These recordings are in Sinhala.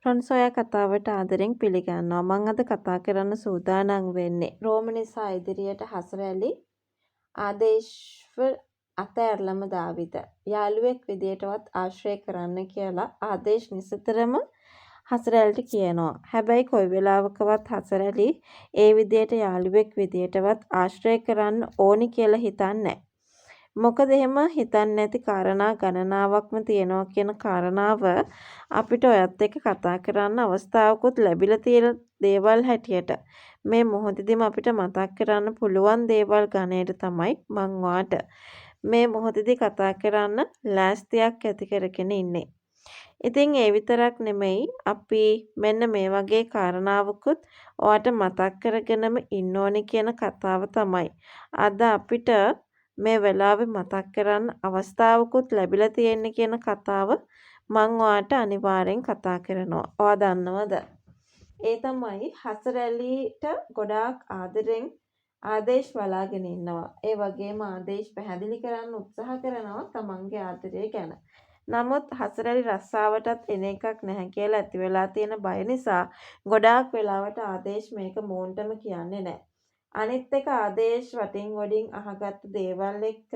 ෆ්‍රොන්ස් ඔයා කතාවට ආදරෙන් පිළිගන්නවා. මම අද කතා කරන්න සූදානම් වෙන්නේ රෝම නිසා ඉදිරියට හසරැලි ආදේශ්ව අතෑරලම දාවිද. යාළුවෙක් විදියටවත් ආශ්‍රය කරන්න කියලා ආදේශ් නිසතරම හසරැල්ට කියනවා. හැබැයි කොයි වෙලාවකවත් හසරැලි ඒ විදියට යාළුවෙක් විදියටවත් ආශ්‍රය කරන්න ඕනි කියලා හිතන්නේ නැහැ. මොකද එහෙම හිතන්නේ නැති කාරණා ගණනාවක්ම තියෙනවා කියන කාරණාව අපිට ඔයත් එක්ක කතා කරන්න අවස්ථාවකුත් ලැබිලා තියෙන දේවල් හැටියට මේ මොහොතේදීම අපිට මතක් කරන්න පුළුවන් දේවල් ගණයට තමයි මං ඔයාට මේ මොහොතේදී කතා කරන්න ලෑස්තියක් ඇති කරගෙන ඉන්නේ. ඉතින් ඒ විතරක් නෙමෙයි අපි මෙන්න මේ වගේ කාරණාවකුත් ඔයාට මතක් කරගෙනම ඉන්න ඕනේ කියන කතාව තමයි අද අපිට මේ වෙලාවේ මතක් කරන්න අවස්ථාවකුත් ලැබිලා තියෙන්නේ කියන කතාව මං ඔයාට අනිවාර්යෙන් කතා කරනවා. ඔයා දන්නවද? ඒ තමයි හසරැලිට ගොඩාක් ආදරෙන් ආදේශ් බලාගෙන ඉන්නවා. ඒ වගේම ආදේශ් පැහැදිලි කරන්න උත්සාහ කරනවා තමන්ගේ ආදරය ගැන. නමුත් හසරැලි රස්සාවටත් එන එකක් නැහැ කියලා ඇති වෙලා තියෙන බය නිසා ගොඩාක් වෙලාවට ආදේශ් මේක මෝන්ටම කියන්නේ නැහැ. අනිත් එක ආදේශ් වටින් වඩින් අහගත්ත දේවල් එක්ක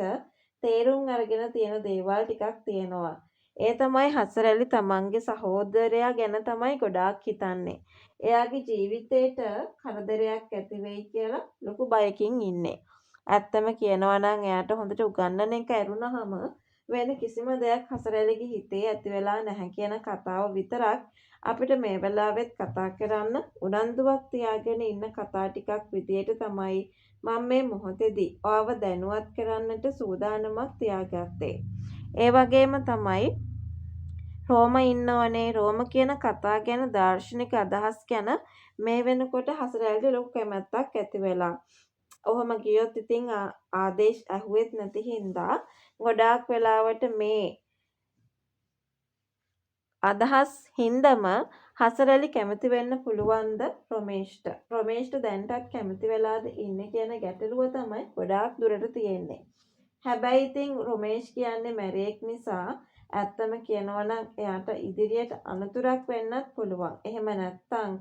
තේරුම් අරගෙන තියෙන දේවල් ටිකක් තියෙනවා. ඒ තමයි හසරැලි තමන්ගේ සහෝදරයා ගැන තමයි ගොඩාක් හිතන්නේ. එයාගේ ජීවිතේට කරදරයක් ඇති වෙයි කියලා ලොකු බයකින් ඉන්නේ. ඇත්තම කියනවා නම් එයාට හොඳට උගන්නන එක ඇරුණාම වෙන කිසිම දෙයක් හසරැලිගේ හිතේ ඇති වෙලා නැහැ කියන කතාව විතරක් අපිට මේ වෙලාවෙත් කතා කරන්න උනන්දුවක් තියාගෙන ඉන්න කතා ටිකක් විදියට තමයි මම මේ මොහොතේදී ඔයව දැනුවත් කරන්නට සූදානමක් තියාගත්තේ. ඒ වගේම තමයි රෝම ඉන්නවනේ රෝම කියන කතා ගැන දාර්ශනික අදහස් ගැන මේ වෙනකොට හසරැල්ට ලොකු කැමැත්තක් ඇති වෙලා. ඔහොම ගියොත් ඉතින් ආදේශ් ඇහුවෙත් නැති හින්දා ගොඩාක් වෙලාවට මේ අදහස් හින්දම හසරැලි කැමති වෙන්න පුළුවන්ද රොමේෂ්ට. රොමේෂ්ට දැන්ටත් කැමති වෙලාද ඉන්නේ කියන ගැටලුව තමයි ගොඩාක් දුරට තියෙන්නේ. හැබැයි ඉතින් රොමේෂ් කියන්නේ මැරේක් නිසා ඇත්තම කියනවා නම් එයාට ඉදිරියට අනතුරක් වෙන්නත් පුළුවන්. එහෙම නැත්නම්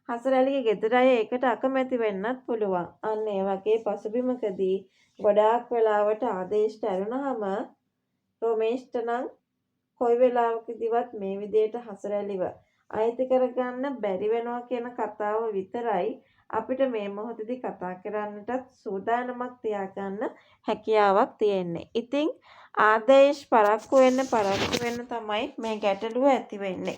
හසරැලිගේ ගෙදර අය ඒකට අකමැති වෙන්නත් පුළුවන්. අන්න ඒ වගේ පසුබිමකදී ගොඩාක් වෙලාවට ආදේශට ඇරුණාම රොමේෂ්ට නම් කොයි වෙලාවකදීවත් මේ විදියට හසරැලිව අයිති කරගන්න බැරි වෙනවා කියන කතාව විතරයි අපිට මේ මොහොතේදී කතා කරන්නටත් සූදානමක් තියාගන්න හැකියාවක් තියෙන්නේ. ඉතින් ආදේශ් පරක්කු වෙන්න තමයි මේ ගැටලුව ඇති වෙන්නේ.